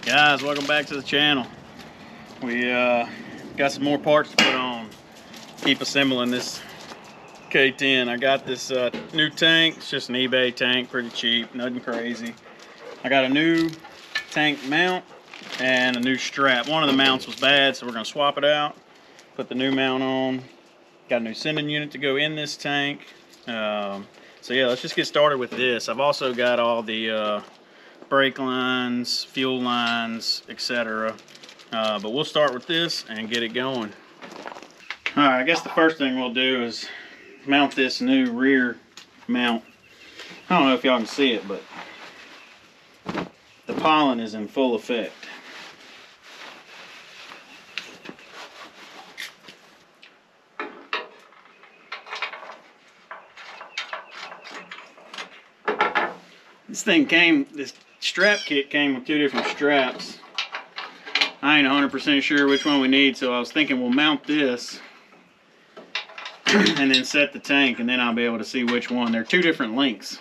Guys, welcome back to the channel. We got some more parts to put on. Keep assembling this K10. I got this new tank. It's just an eBay tank, pretty cheap, nothing crazy. I got a new tank mount and a new strap. One of the mounts was bad, so we're gonna swap it out, put the new mount on. Got a new sending unit to go in this tank. So yeah, let's just get started with this. I've also got all the brake lines, fuel lines, etc. But we'll start with this and get it going. Alright, I guess the first thing we'll do is mount this new rear mount. I don't know if y'all can see it, but the pollen is in full effect. This strap kit came with two different straps. I ain't 100% sure which one we need, so I was thinking we'll mount this and then set the tank, and then I'll be able to see which one. They're two different lengths,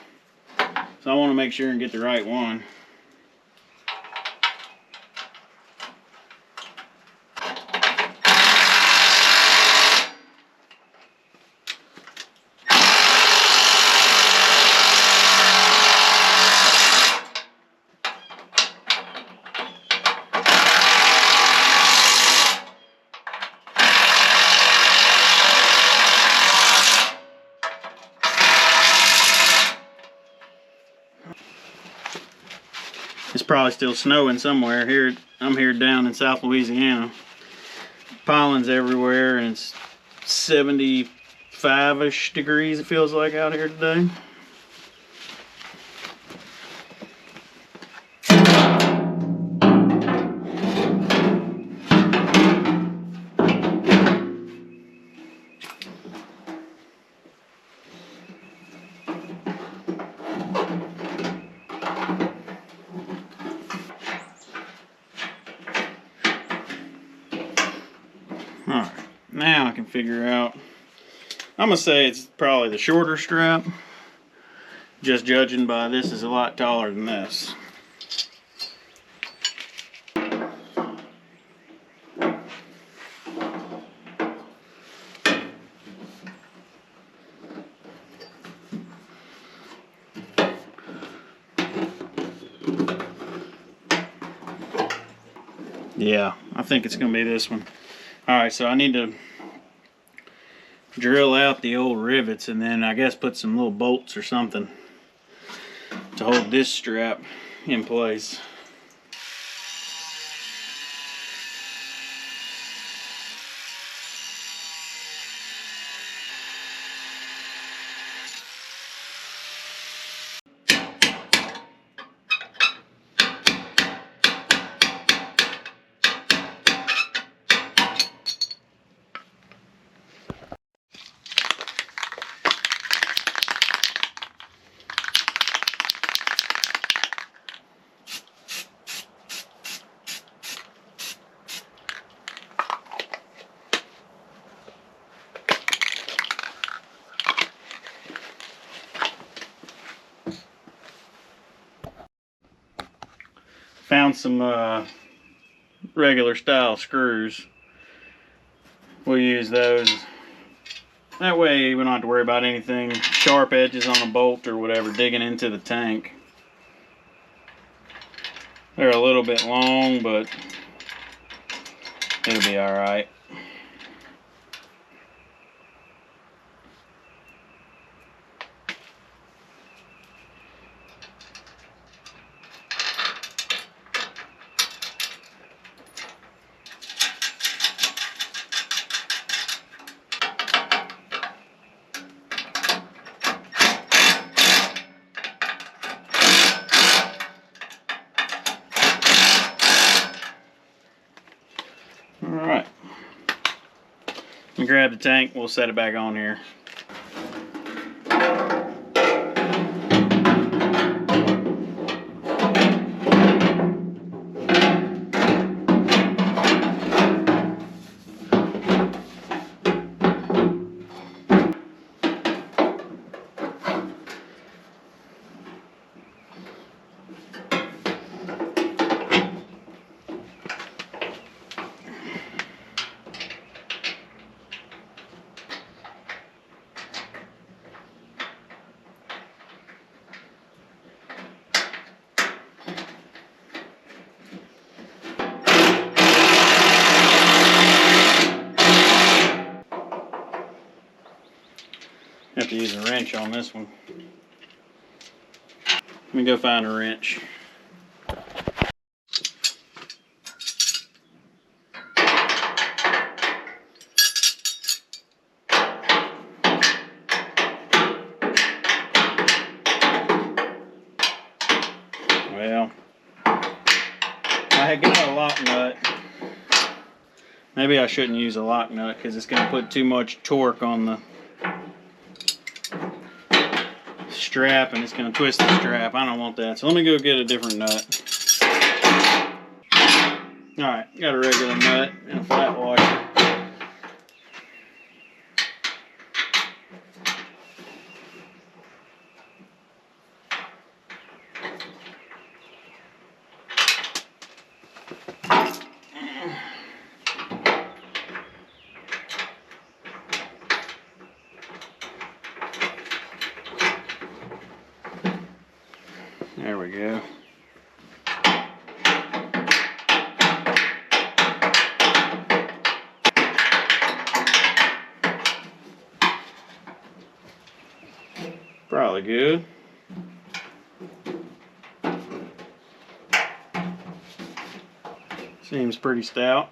so I want to make sure and get the right one. It's probably still snowing somewhere here. I'm here down in South Louisiana. Pollen's everywhere, and it's 75-ish degrees it feels like out here today. Alright, now I can figure out. I'm going to say it's probably the shorter strap. Just judging by this is a lot taller than this. Yeah, I think it's going to be this one. Alright, so I need to drill out the old rivets and then I guess put some little bolts or something to hold this strap in place. Found some regular style screws. We'll use those. That way we don't have to worry about anything sharp edges on a bolt or whatever digging into the tank. They're a little bit long, but it'll be alright. Alright. Grab the tank, we'll set it back on here. use a wrench on this one. Let me go find a wrench. Well, I had got a lock nut. Maybe I shouldn't use a lock nut because it's going to put too much torque on the strap and it's going to twist the strap. I don't want that. So let me go get a different nut. Alright, got a regular nut and a flat washer. There we go. Probably good. Seems pretty stout.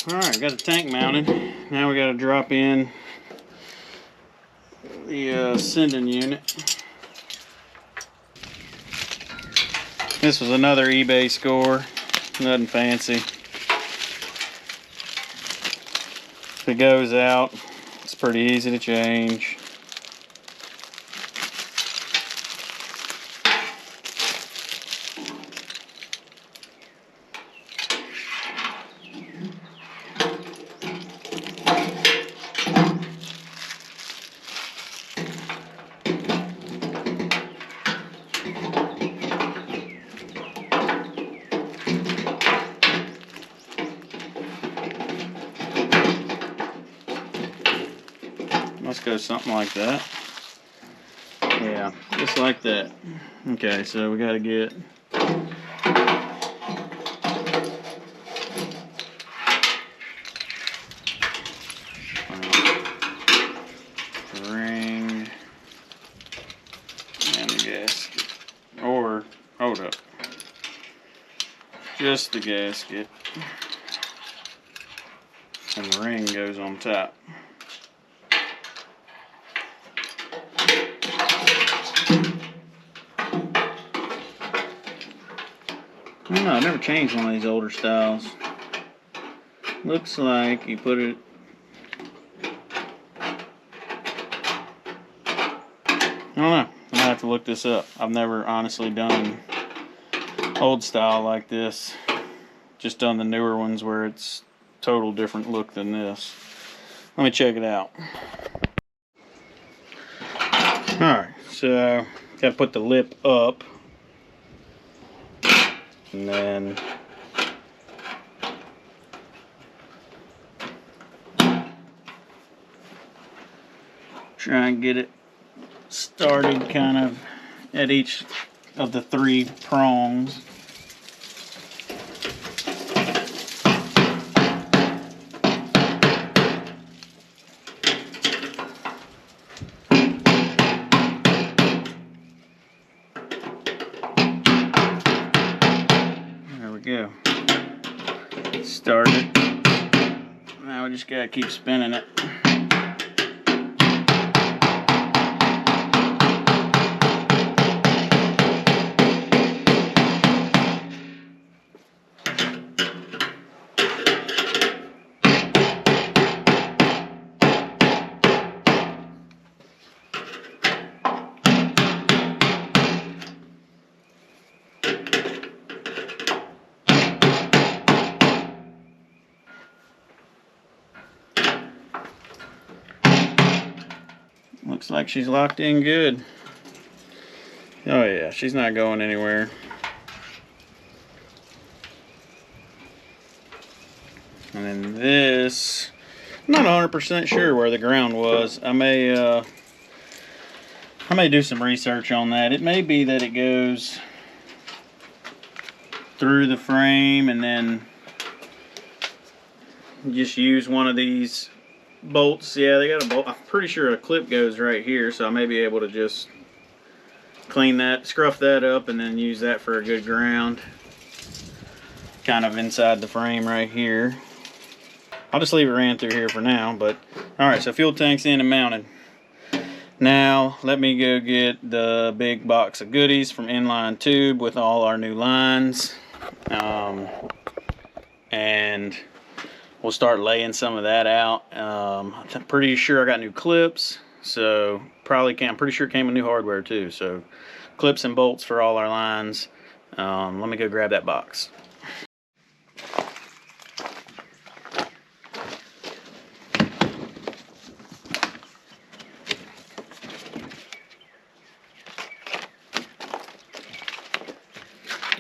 Alright, got the tank mounted. Now we got to drop in the sending unit. This was another eBay score. Nothing fancy. If it goes out, it's pretty easy to change. Let's go something like that. Yeah, just like that. Okay, so we got to get the ring and the gasket. Or, hold up, just the gasket. And the ring goes on top. I don't know, I've never changed one of these older styles. Looks like you put it... I don't know, I'm gonna have to look this up. I've never honestly done old style like this. Just done the newer ones where it's total different look than this. Let me check it out. Alright, so gotta put the lip up. And then try and get it started kind of at each of the 3 prongs. Go. Started. Now we just gotta keep spinning it. Looks like she's locked in good. Oh yeah, she's not going anywhere. And then this, I'm not 100% sure where the ground was. I may do some research on that. It may be that it goes through the frame, and then just use one of these bolts. Yeah, they got a bolt. I'm pretty sure a clip goes right here, so I may be able to just clean that, scruff that up, and then use that for a good ground. Kind of inside the frame right here. I'll just leave it ran through here for now, but alright, so fuel tank's in and mounted. Now, let me go get the big box of goodies from Inline Tube with all our new lines. And we'll start laying some of that out. I'm pretty sure I got new clips, so I'm pretty sure it came with new hardware too. So clips and bolts for all our lines. Let me go grab that box.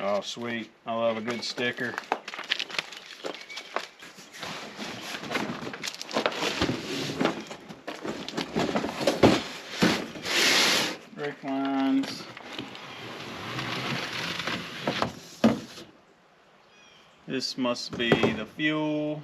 Oh, sweet. I love a good sticker. Brake lines. This must be the fuel.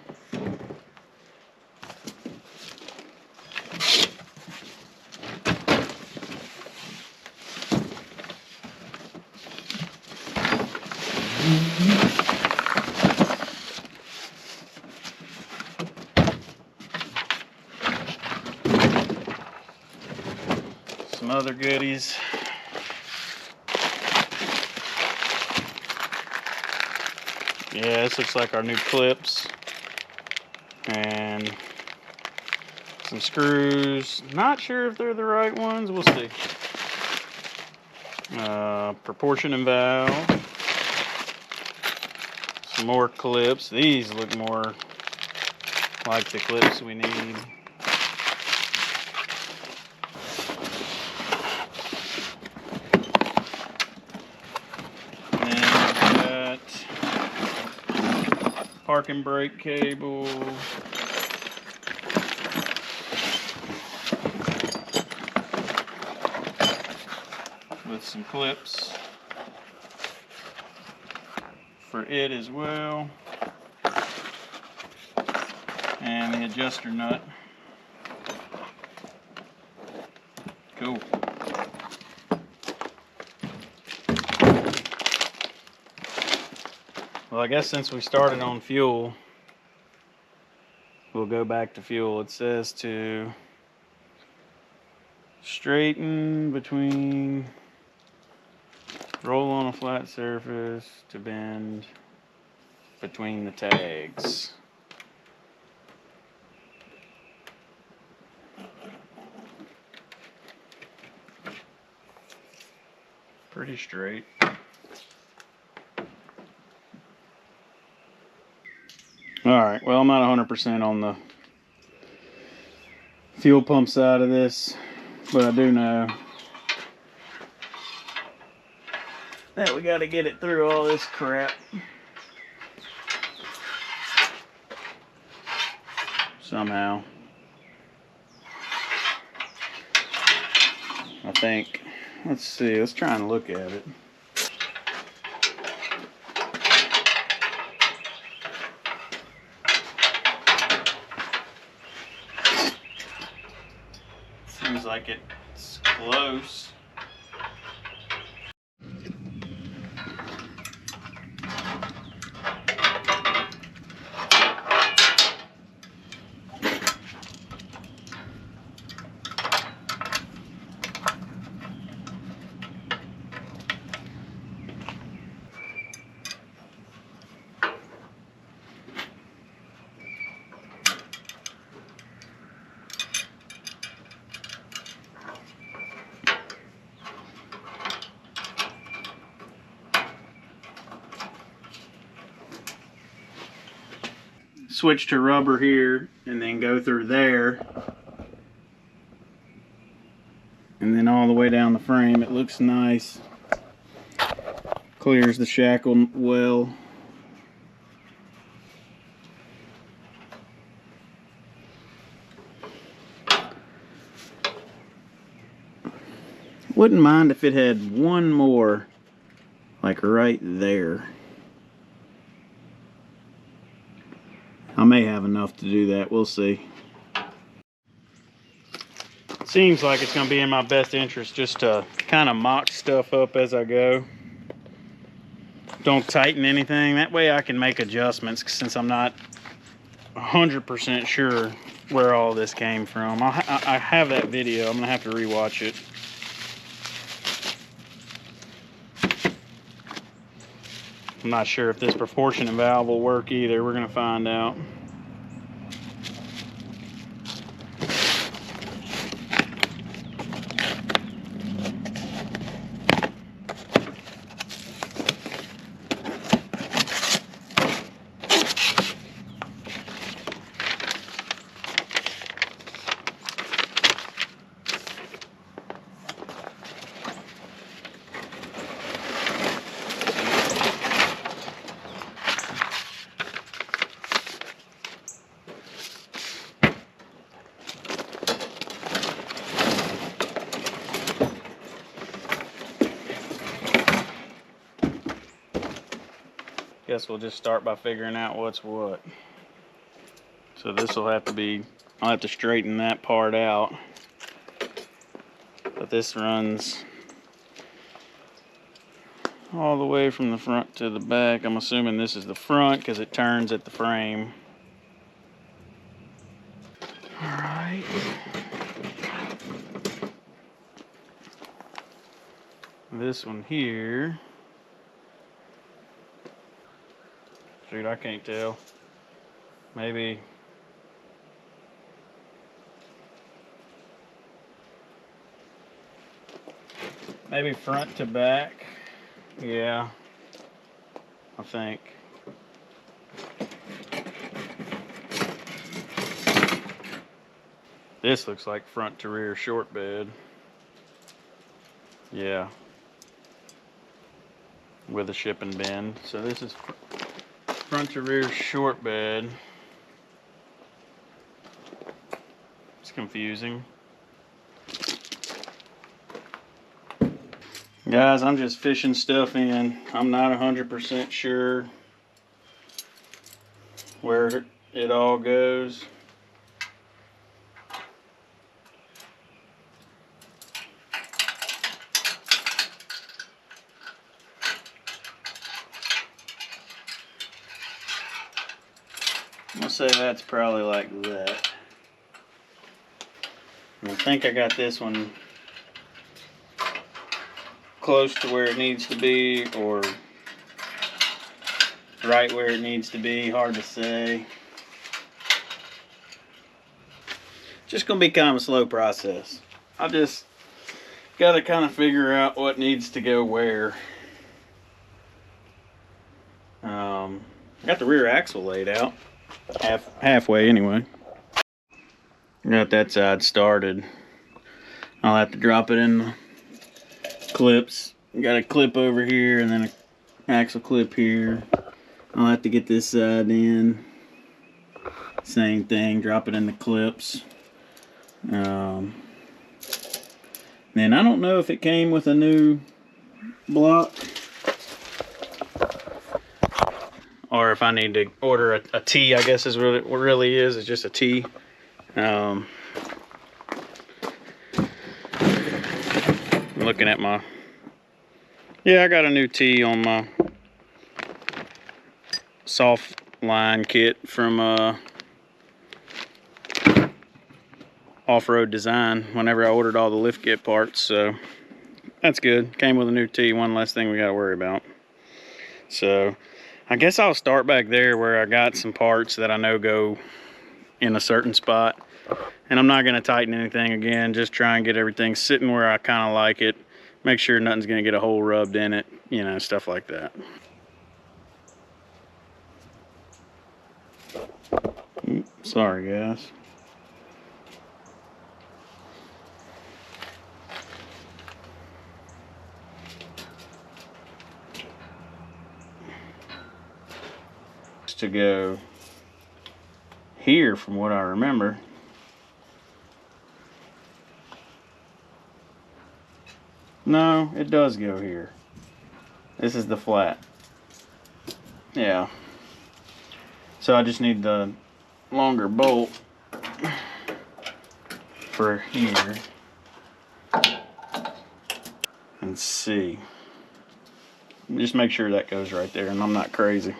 Some other goodies. Yeah, this looks like our new clips. And some screws. Not sure if they're the right ones. We'll see. Proportion and valve. Some more clips. These look more like the clips we need. And we've got parking brake cable. With some clips for it as well, and the adjuster nut. Cool. Well, I guess since we started on fuel, we'll go back to fuel. It says to straighten between, roll on a flat surface to bend between the tags. Pretty straight. Alright, well, I'm not 100% on the fuel pump side of this, but I do know that we got to get it through all this crap. Somehow. I think. Let's see, let's try and look at it. Seems like it's close. Switch to rubber here and then go through there and then all the way down the frame. It looks nice, clears the shackle well. Wouldn't mind if it had one more like right there. I may have enough to do that. We'll see. Seems like it's going to be in my best interest just to kind of mock stuff up as I go. Don't tighten anything. That way I can make adjustments since I'm not 100% sure where all this came from. I have that video. I'm going to have to rewatch it. I'm not sure if this proportionate valve will work either. We're going to find out. Guess we'll just start by figuring out what's what. So this will have to be, I'll have to straighten that part out. But this runs all the way from the front to the back. I'm assuming this is the front because it turns at the frame. All right. This one here. Shoot, I can't tell. Maybe front to back. Yeah, I think. This looks like front to rear short bed. Yeah. With a shipping bend. So this is front to rear short bed. It's confusing. Guys, I'm just fishing stuff in. I'm not 100% sure where it all goes. I'm gonna say that's probably like that. And I think I got this one close to where it needs to be, or right where it needs to be. Hard to say. Just gonna be kind of a slow process. I just gotta kind of figure out what needs to go where. I got the rear axle laid out. Halfway anyway. Got that side started. I'll have to drop it in the clips. Got a clip over here and then an axle clip here. I'll have to get this side in. Same thing, drop it in the clips. Then I don't know if it came with a new block or if I need to order a T, I guess is what it really is. It's just a T. I'm looking at my, yeah, I got a new T on my soft line kit from Off-Road Design whenever I ordered all the lift kit parts, so that's good. Came with a new T, one less thing we got to worry about. So I guess I'll start back there where I got some parts that I know go in a certain spot, and I'm not going to tighten anything again, just try and get everything sitting where I kind of like it, make sure nothing's going to get a hole rubbed in it, you know, stuff like that. Sorry guys. To go here from what I remember. No, it does go here. This is the flat. Yeah. So I just need the longer bolt for here and see. Just make sure that goes right there and I'm not crazy.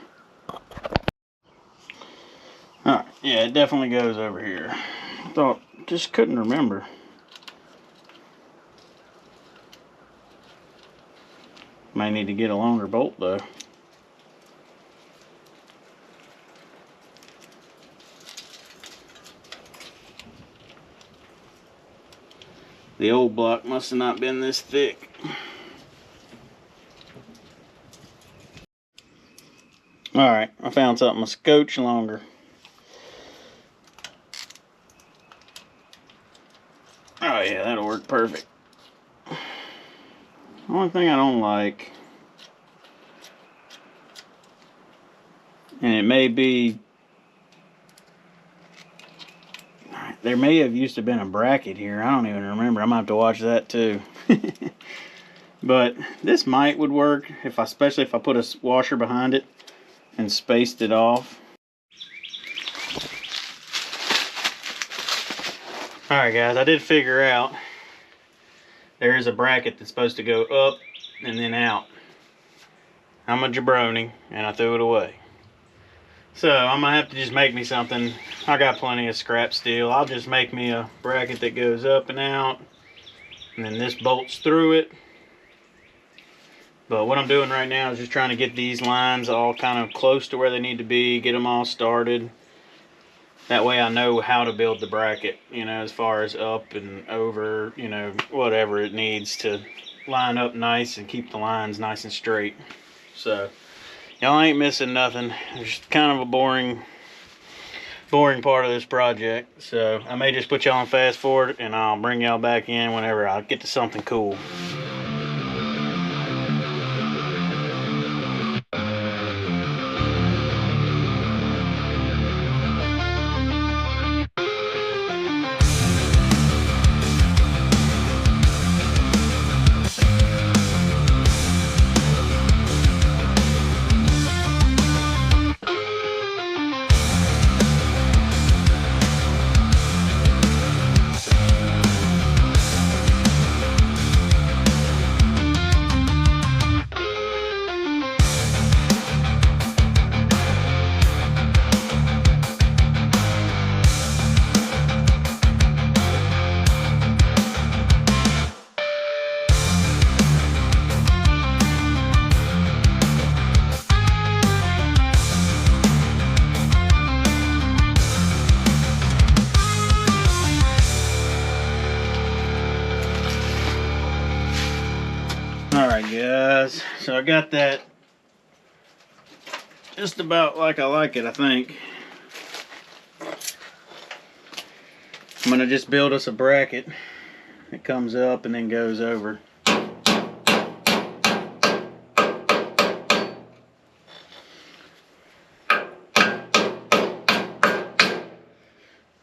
Alright, yeah, it definitely goes over here. Thought, just couldn't remember. May need to get a longer bolt though. The old block must have not been this thick. Alright, I found something a scotch longer. Oh yeah, that'll work perfect. The only thing I don't like, and it may be, there may have used to been a bracket here. I don't even remember. I'm gonna have to watch that too. But this would work if especially if I put a washer behind it and spaced it off. Alright guys, I did figure out there is a bracket that's supposed to go up and then out. I'm a jabroni and I threw it away. So I'm gonna have to just make me something. I got plenty of scrap steel. I'll just make me a bracket that goes up and out, and then this bolts through it. But what I'm doing right now is just trying to get these lines all kind of close to where they need to be, get them all started. That way I know how to build the bracket, you know, as far as up and over, you know, whatever it needs to line up nice and keep the lines nice and straight. So y'all ain't missing nothing. It's kind of a boring part of this project. So I may just put y'all on fast forward and I'll bring y'all back in whenever I get to something cool. Alright guys, so I got that just about like I like it, I think. I'm going to just build us a bracket that comes up and then goes over. There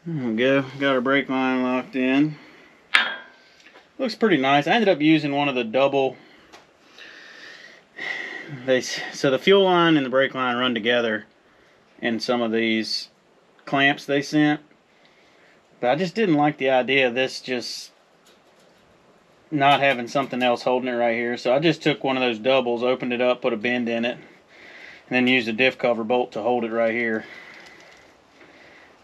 we go, got our brake line locked in. Looks pretty nice. I ended up using one of the double. So the fuel line and the brake line run together in some of these clamps they sent. But I just didn't like the idea of this just not having something else holding it right here. So I just took one of those doubles, opened it up, put a bend in it, and then used a diff cover bolt to hold it right here.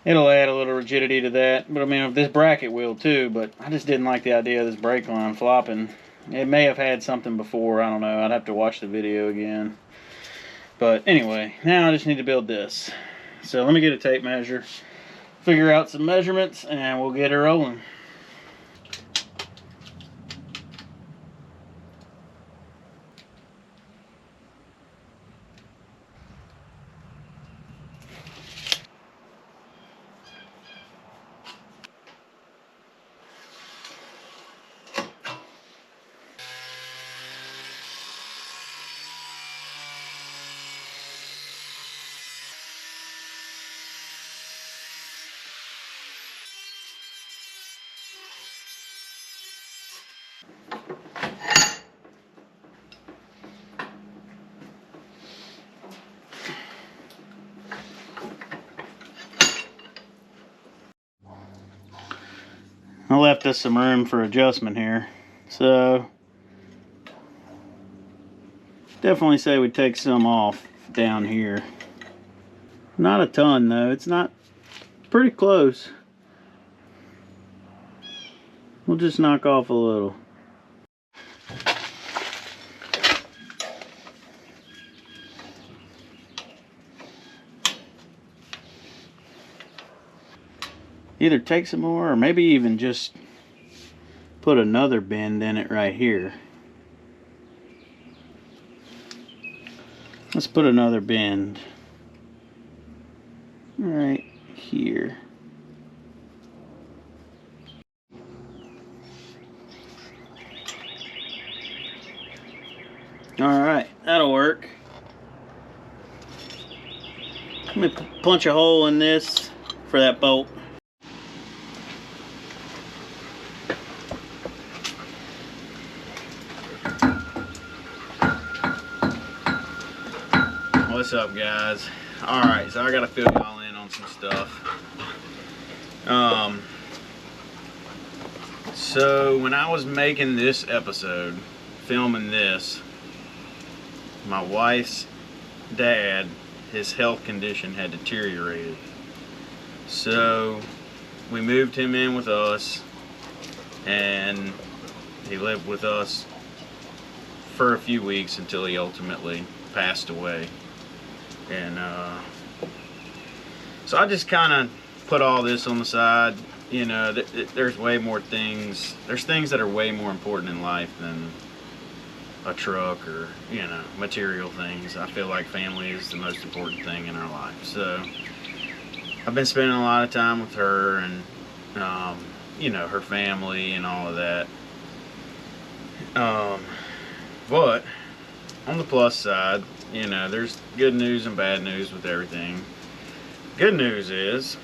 It'll add a little rigidity to that. But I mean, this bracket will too, but I just didn't like the idea of this brake line flopping. It may have had something before, I don't know. I'd have to watch the video again. But anyway, now I just need to build this. So let me get a tape measure, figure out some measurements, and we'll get her rolling. I left us some room for adjustment here. So definitely say we take some off down here. Not a ton though, it's not, pretty close. We'll just knock off a little. Either take some more or maybe even just put another bend in it right here. Let's put another bend right here. Alright, that'll work. Let me punch a hole in this for that bolt. What's up, guys? Alright, so I gotta fill y'all in on some stuff. So when I was making this episode, filming this, my wife's dad, his health condition had deteriorated. So we moved him in with us, and he lived with us for a few weeks until he ultimately passed away. And so I just kind of put all this on the side. You know, there's way more things. There's things that are way more important in life than a truck or, you know, material things. I feel like family is the most important thing in our life. So I've been spending a lot of time with her and, you know, her family and all of that. But on the plus side, you know, there's good news and bad news with everything. Good news is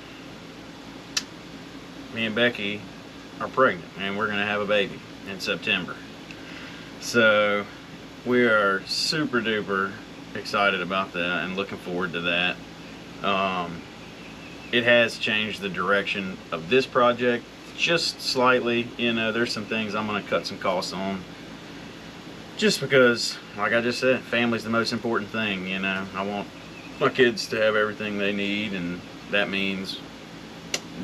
me and Becky are pregnant and we're gonna have a baby in September. So we are super duper excited about that and looking forward to that. It has changed the direction of this project just slightly. You know, there's some things I'm gonna cut some costs on, just because, like I just said, family's the most important thing. You know, I want my kids to have everything they need, and that means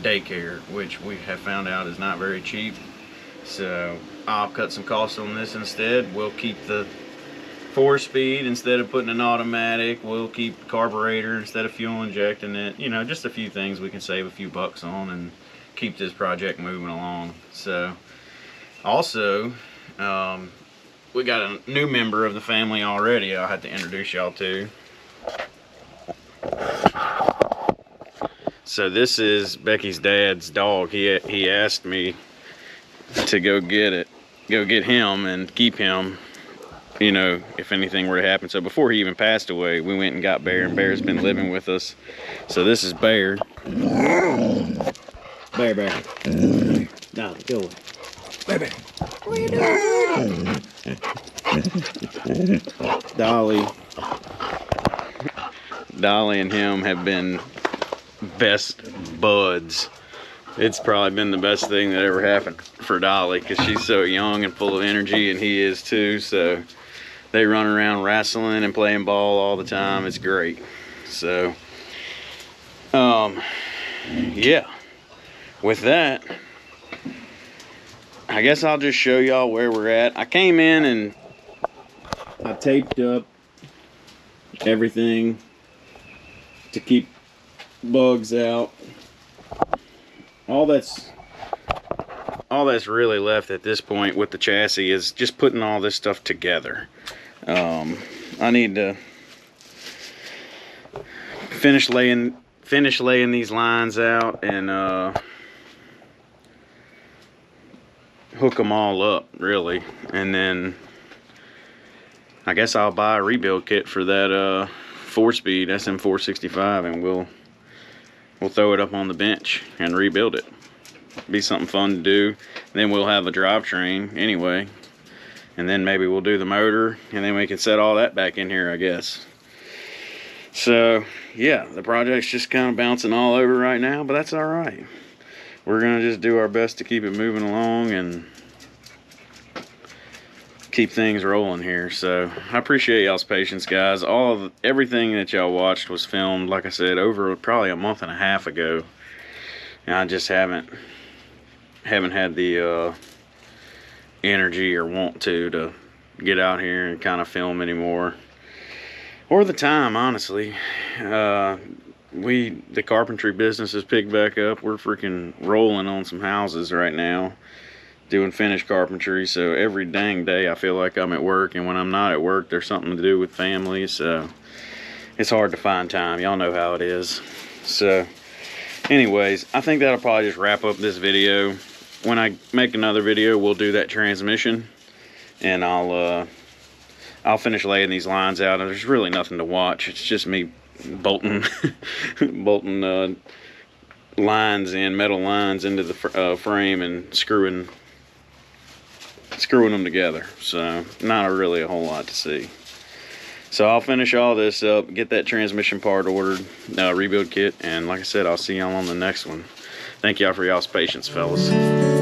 daycare, which we have found out is not very cheap. So I'll cut some costs on this instead. We'll keep the 4-speed instead of putting an automatic. We'll keep the carburetor instead of fuel injecting it. You know, just a few things we can save a few bucks on and keep this project moving along. So also, we got a new member of the family already I'll have to introduce y'all to. So this is Becky's dad's dog. He asked me to go get him and keep him, you know, if anything were to happen. So before he even passed away, we went and got Bear, and Bear's been living with us. So this is Bear. Bear. No, go away. Bear. What are you doing? Dolly and him have been best buds. It's probably been the best thing that ever happened for Dolly, because she's so young and full of energy, and he is too. So they run around wrestling and playing ball all the time. It's great. So yeah, with that, I guess I'll just show y'all where we're at. I came in and I taped up everything to keep bugs out. All that's really left at this point with the chassis is just putting all this stuff together. I need to finish laying these lines out and hook them all up, really, and then I guess I'll buy a rebuild kit for that 4-speed SM465, and we'll throw it up on the bench and rebuild it. Be something fun to do. And then we'll have a drivetrain anyway, and then maybe we'll do the motor, and then we can set all that back in here, I guess. So yeah, the project's just kind of bouncing all over right now, but that's all right. we're gonna just do our best to keep it moving along and keep things rolling here. So I appreciate y'all's patience, guys. Everything that y'all watched was filmed, like I said, over probably a month and a half ago, and I just haven't had the energy or want to get out here and kind of film anymore, or the time, honestly. The carpentry business has picked back up. We're freaking rolling on some houses right now, doing finished carpentry. So every dang day I feel like I'm at work, and when I'm not at work, there's something to do with family. So it's hard to find time. Y'all know how it is. So anyways, I think that'll probably just wrap up this video. When I make another video, we'll do that transmission, and I'll finish laying these lines out. And there's really nothing to watch. It's just me bolting lines in, metal lines into the frame, and screwing them together. So not really a whole lot to see. So I'll finish all this up, get that transmission part ordered, rebuild kit, and like I said, I'll see y'all on the next one. Thank y'all for y'all's patience, fellas.